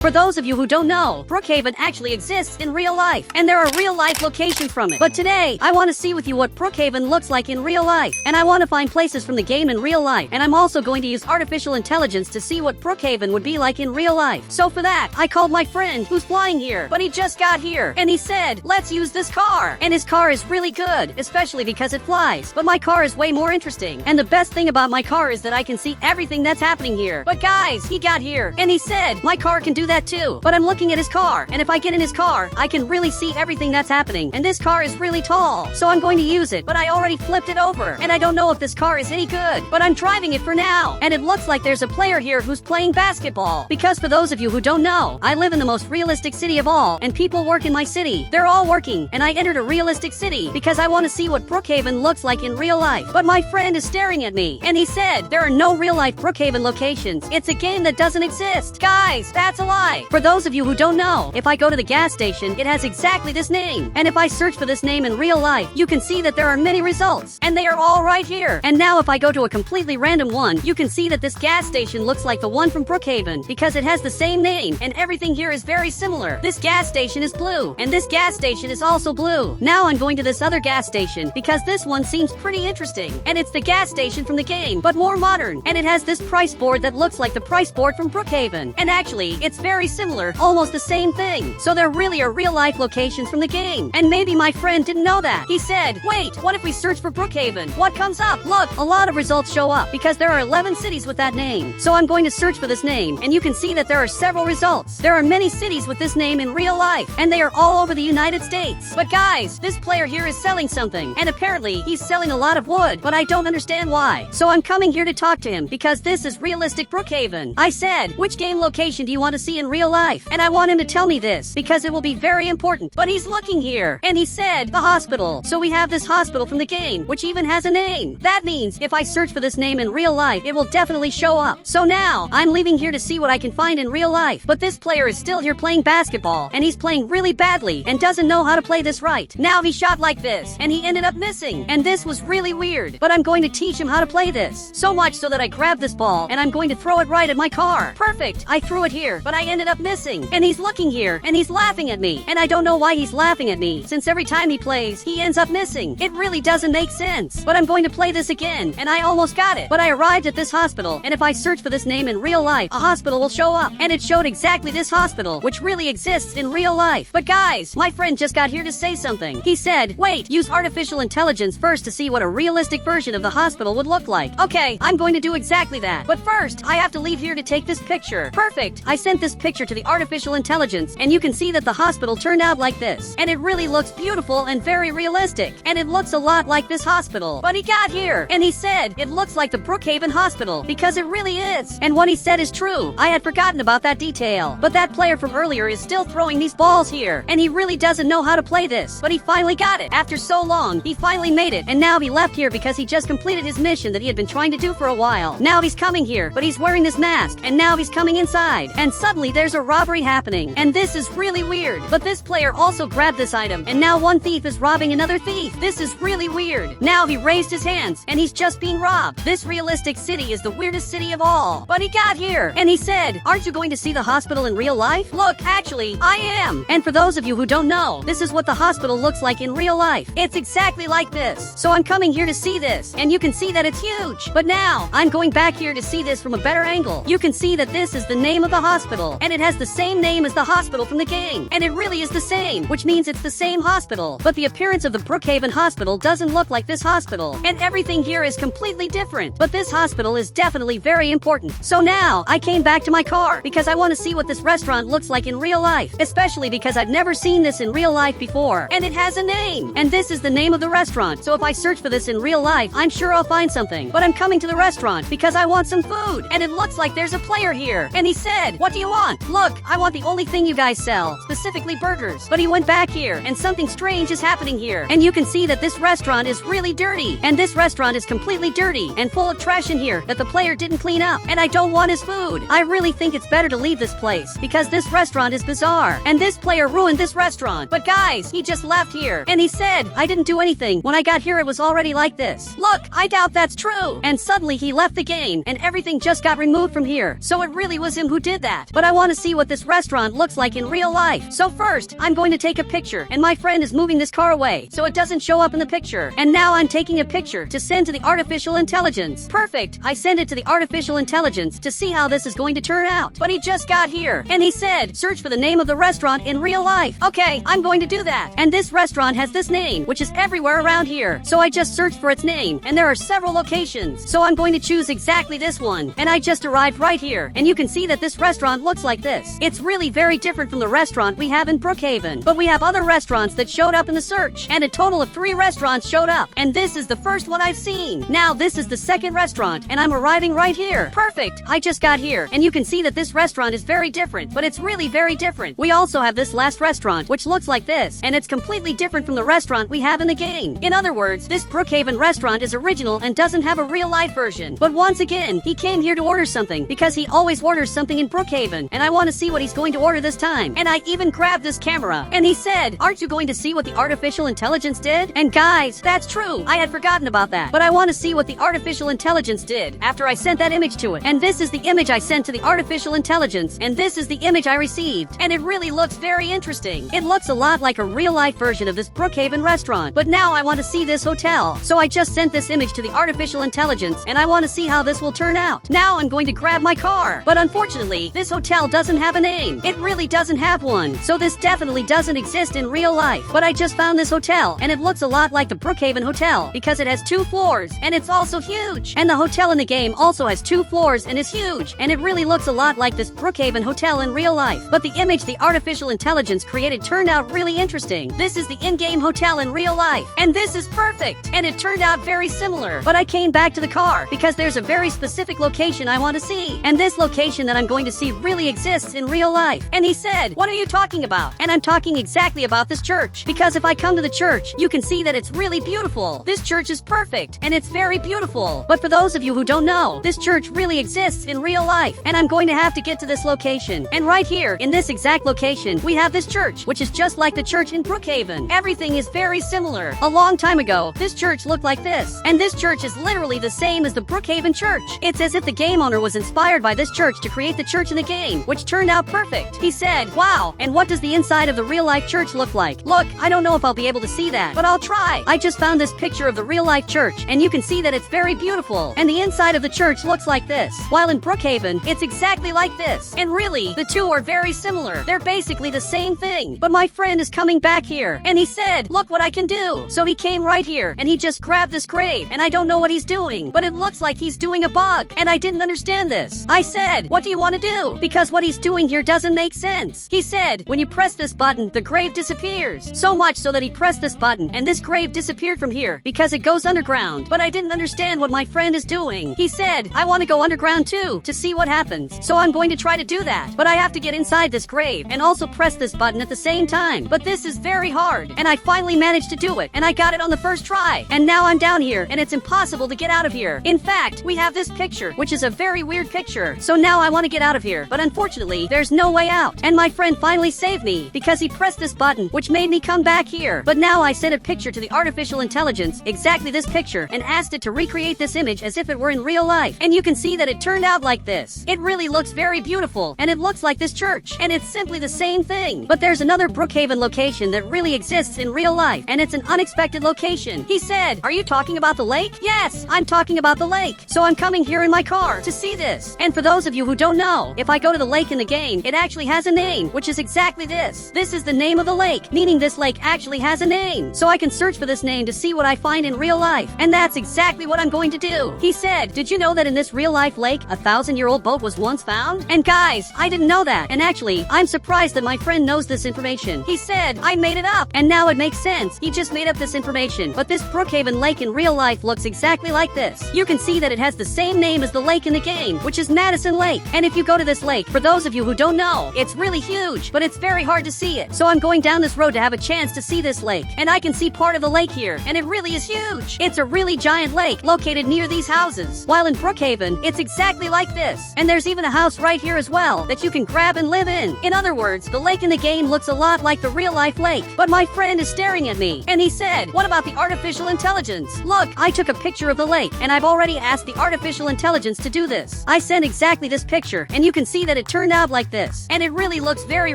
For those of you who don't know, Brookhaven actually exists in real life, and there are real-life locations from it. But today, I want to see with you what Brookhaven looks like in real life, and I want to find places from the game in real life, and I'm also going to use artificial intelligence to see what Brookhaven would be like in real life. So for that, I called my friend who's flying here, but he just got here, and he said, let's use this car. And his car is really good, especially because it flies, but my car is way more interesting, and the best thing about my car is that I can see everything that's happening here. But guys, he got here, and he said, my car can do that too. But I'm looking at his car, and if I get in his car, I can really see everything that's happening. And this car is really tall, so I'm going to use it. But I already flipped it over, and I don't know if this car is any good. But I'm driving it for now, and it looks like there's a player here who's playing basketball. Because for those of you who don't know, I live in the most realistic city of all, and people work in my city. They're all working, and I entered a realistic city because I want to see what Brookhaven looks like in real life. But my friend is staring at me, and he said, there are no real-life Brookhaven locations. It's a game that doesn't exist. Guys, that's a lie. For those of you who don't know, if I go to the gas station, it has exactly this name. And if I search for this name in real life, you can see that there are many results. And they are all right here. And now if I go to a completely random one, you can see that this gas station looks like the one from Brookhaven because it has the same name and everything here is very similar. This gas station is blue, and this gas station is also blue. Now I'm going to this other gas station because this one seems pretty interesting. And it's the gas station from the game, but more modern. And it has this price board that looks like the price board from Brookhaven. And actually, it's very similar, almost the same thing. So there really are real-life locations from the game. And maybe my friend didn't know that. He said, wait, what if we search for Brookhaven? What comes up? Look, a lot of results show up because there are 11 cities with that name. So I'm going to search for this name, and you can see that there are several results. There are many cities with this name in real life, and they are all over the United States. But guys, this player here is selling something, and apparently he's selling a lot of wood, but I don't understand why. So I'm coming here to talk to him because this is realistic Brookhaven. I said, which game location do you want to see in real life? And I want him to tell me this because it will be very important. But he's looking here, and he said, the hospital. So we have this hospital from the game, which even has a name. That means if I search for this name in real life, it will definitely show up. So now, I'm leaving here to see what I can find in real life. But this player is still here playing basketball, and he's playing really badly and doesn't know how to play this right. Now he shot like this, and he ended up missing. And this was really weird. But I'm going to teach him how to play this. So much so that I grab this ball, and I'm going to throw it right at my car. Perfect. I threw it here, but I ended up missing. And he's looking here, and he's laughing at me. And I don't know why he's laughing at me, since every time he plays, he ends up missing. It really doesn't make sense. But I'm going to play this again, and I almost got it. But I arrived at this hospital, and if I search for this name in real life, a hospital will show up. And it showed exactly this hospital, which really exists in real life. But guys, my friend just got here to say something. He said, wait, use artificial intelligence first to see what a realistic version of the hospital would look like. Okay, I'm going to do exactly that. But first, I have to leave here to take this picture. Perfect. I sent this picture to the artificial intelligence, and you can see that the hospital turned out like this. And it really looks beautiful and very realistic. And it looks a lot like this hospital. But he got here, and he said, it looks like the Brookhaven hospital, because it really is. And what he said is true. I had forgotten about that detail. But that player from earlier is still throwing these balls here, and he really doesn't know how to play this. But he finally got it. After so long, he finally made it. And now he left here because he just completed his mission that he had been trying to do for a while. Now he's coming here, but he's wearing this mask, and now he's coming inside. And suddenly there's a robbery happening. And this is really weird. But this player also grabbed this item, and now one thief is robbing another thief. This is really weird. Now he raised his hands, and he's just being robbed. This realistic city is the weirdest city of all. But he got here, and he said, aren't you going to see the hospital in real life? Look, actually, I am. And for those of you who don't know, this is what the hospital looks like in real life. It's exactly like this. So I'm coming here to see this, and you can see that it's huge. But now, I'm going back here to see this from a better angle. You can see that this is the name of the hospital, and it has the same name as the hospital from the game. And it really is the same, which means it's the same hospital. But the appearance of the Brookhaven hospital doesn't look like this hospital. And everything here is completely different. But this hospital is definitely very important. So now, I came back to my car because I want to see what this restaurant looks like in real life. Especially because I've never seen this in real life before. And it has a name. And this is the name of the restaurant. So if I search for this in real life, I'm sure I'll find something. But I'm coming to the restaurant because I want some food. And it looks like there's a player here. And he said, what do you want? Look, I want the only thing you guys sell, specifically burgers. But he went back here, and something strange is happening here. And you can see that this restaurant is really dirty. And this restaurant is completely dirty and full of trash in here that the player didn't clean up. And I don't want his food. I really think it's better to leave this place because this restaurant is bizarre. And this player ruined this restaurant. But guys, he just left here. And he said, I didn't do anything. When I got here, it was already like this. Look, I doubt that's true. And suddenly he left the game, and everything just got removed from here. So it really was him who did that. But I I want to see what this restaurant looks like in real life. So first, I'm going to take a picture, and my friend is moving this car away so it doesn't show up in the picture. And now I'm taking a picture to send to the artificial intelligence. Perfect. I send it to the artificial intelligence to see how this is going to turn out. But he just got here, and he said, search for the name of the restaurant in real life. Okay, I'm going to do that. And this restaurant has this name, which is everywhere around here. So I just searched for its name, and there are several locations. So I'm going to choose exactly this one. And I just arrived right here, and you can see that this restaurant looks like this. It's really very different from the restaurant we have in Brookhaven. But we have other restaurants that showed up in the search, and a total of 3 restaurants showed up. And this is the first one I've seen. Now this is the second restaurant, and I'm arriving right here. Perfect. I just got here, and you can see that this restaurant is very different, but it's really very different. We also have this last restaurant, which looks like this, and it's completely different from the restaurant we have in the game. In other words, this Brookhaven restaurant is original and doesn't have a real-life version. But once again, he came here to order something because he always orders something in Brookhaven, and I want to see what he's going to order this time. And I even grabbed this camera, and he said, aren't you going to see what the artificial intelligence did? And guys, that's true. I had forgotten about that. But I want to see what the artificial intelligence did after I sent that image to it. And this is the image I sent to the artificial intelligence, and this is the image I received. And it really looks very interesting. It looks a lot like a real-life version of this Brookhaven restaurant. But now I want to see this hotel. So I just sent this image to the artificial intelligence, and I want to see how this will turn out. Now I'm going to grab my car. But unfortunately, this hotel doesn't have a name. It really doesn't have one. So this definitely doesn't exist in real life. But I just found this hotel, and it looks a lot like the Brookhaven hotel because it has 2 floors, and it's also huge. And the hotel in the game also has 2 floors and is huge. And it really looks a lot like this Brookhaven hotel in real life. But the image the artificial intelligence created turned out really interesting. This is the in-game hotel in real life, and this is perfect. And it turned out very similar. But I came back to the car because there's a very specific location I want to see. And this location that I'm going to see really exists in real life. And he said, what are you talking about? And I'm talking exactly about this church. Because if I come to the church, you can see that it's really beautiful. This church is perfect, and it's very beautiful. But for those of you who don't know, this church really exists in real life. And I'm going to have to get to this location. And right here, in this exact location, we have this church, which is just like the church in Brookhaven. Everything is very similar. A long time ago, this church looked like this. And this church is literally the same as the Brookhaven church. It's as if the game owner was inspired by this church to create the church in the game, which turned out perfect. He said, wow, and what does the inside of the real-life church look like? Look, I don't know if I'll be able to see that, but I'll try. I just found this picture of the real-life church, and you can see that it's very beautiful. And the inside of the church looks like this. While in Brookhaven, it's exactly like this. And really, the two are very similar. They're basically the same thing. But my friend is coming back here, and he said, look what I can do. So he came right here, and he just grabbed this grave, and I don't know what he's doing, but it looks like he's doing a bug, and I didn't understand this. I said, what do you want to do? Because what he's doing here doesn't make sense. He said, when you press this button, the grave disappears. So much so that he pressed this button, and this grave disappeared from here because it goes underground. But I didn't understand what my friend is doing. He said, I want to go underground too, to see what happens. So I'm going to try to do that. But I have to get inside this grave and also press this button at the same time. But this is very hard, and I finally managed to do it, and I got it on the first try. And now I'm down here, and it's impossible to get out of here. In fact, we have this picture, which is a very weird picture. So now I want to get out of here, but unfortunately, there's no way out. And my friend finally saved me because he pressed this button, which made me come back here. But now I sent a picture to the artificial intelligence, exactly this picture, and asked it to recreate this image as if it were in real life. And you can see that it turned out like this. It really looks very beautiful, and it looks like this church, and it's simply the same thing. But there's another Brookhaven location that really exists in real life, and it's an unexpected location. He said, are you talking about the lake? Yes, I'm talking about the lake. So I'm coming here in my car to see this. And for those of you who don't know, if I go to the lake in the game, it actually has a name, which is exactly this. This is the name of the lake, meaning this lake actually has a name. So I can search for this name to see what I find in real life. And that's exactly what I'm going to do. He said, did you know that in this real-life lake, a 1,000-year-old boat was once found? And guys, I didn't know that. And actually, I'm surprised that my friend knows this information. He said, I made it up. And now it makes sense. He just made up this information. But this Brookhaven lake in real life looks exactly like this. You can see that it has the same name as the lake in the game, which is Madison Lake. And if you go to this lake, for those of you who don't know, it's really huge, but it's very hard to see it. So I'm going down this road to have a chance to see this lake. And I can see part of the lake here, and it really is huge. It's a really giant lake located near these houses. While in Brookhaven, it's exactly like this. And there's even a house right here as well that you can grab and live in. In other words, the lake in the game looks a lot like the real-life lake. But my friend is staring at me, and he said, what about the artificial intelligence? Look, I took a picture of the lake, and I've already asked the artificial intelligence to do this. I sent exactly this picture, and you can see that it turned out like this. And it really looks very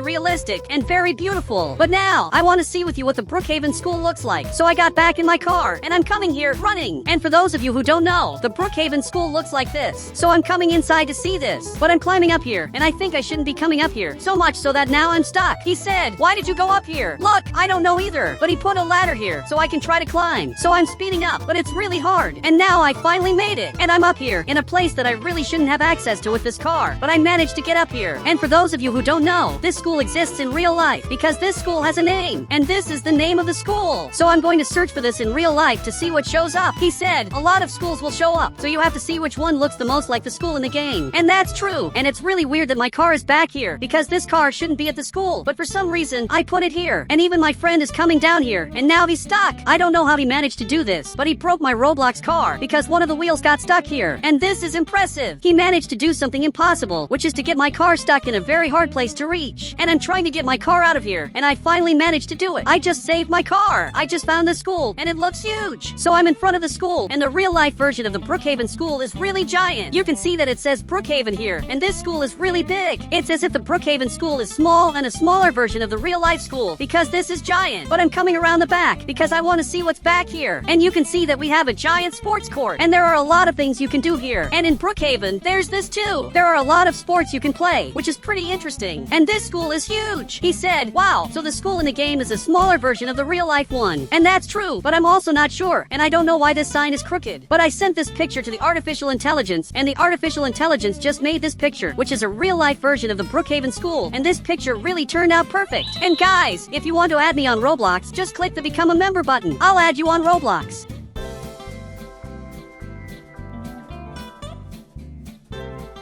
realistic and very beautiful. But now, I want to see with you what the Brookhaven school looks like. So I got back in my car, and I'm coming here running. And for those of you who don't know, the Brookhaven school looks like this. So I'm coming inside to see this. But I'm climbing up here, and I think I shouldn't be coming up here. So much so that now I'm stuck. He said, "Why did you go up here?" Look, I don't know either. But he put a ladder here, so I can try to climb. So I'm speeding up, but it's really hard. And now I finally made it. And I'm up here, in a place that I really shouldn't have access to with this car. But I managed to get up here. And for those of you who don't know, this school exists in real life, because this school has a name. And this is the name of the school. So I'm going to search for this in real life to see what shows up. He said, a lot of schools will show up, so you have to see which one looks the most like the school in the game. And that's true. And it's really weird that my car is back here, because this car shouldn't be at the school. But for some reason, I put it here. And even my friend is coming down here, and now he's stuck. I don't know how he managed to do this, but he broke my Roblox car, because one of the wheels got stuck here. And this is impressive. He managed to do something impossible, which is to get my car stuck in a very hard place to reach. And I'm trying to get my car out of here, and I finally managed to do it. I just saved my car. I just found the school, and it looks huge. So I'm in front of the school, and the real-life version of the Brookhaven school is really giant. You can see that it says Brookhaven here, and this school is really big. It's as if the Brookhaven school is small and a smaller version of the real-life school, because this is giant. But I'm coming around the back, because I want to see what's back here. And you can see that we have a giant sports court, and there are a lot of things you can do here. And in Brookhaven, there's this too. There are a lot of sports you can play, which is pretty interesting. And this school is huge. He said, wow, so the school in the game is a smaller version of the real-life one. And that's true, but I'm also not sure, and I don't know why this sign is crooked. But I sent this picture to the artificial intelligence, and the artificial intelligence just made this picture, which is a real-life version of the Brookhaven school. And this picture really turned out perfect. And guys, if you want to add me on Roblox, just click the Become a Member button. I'll add you on Roblox.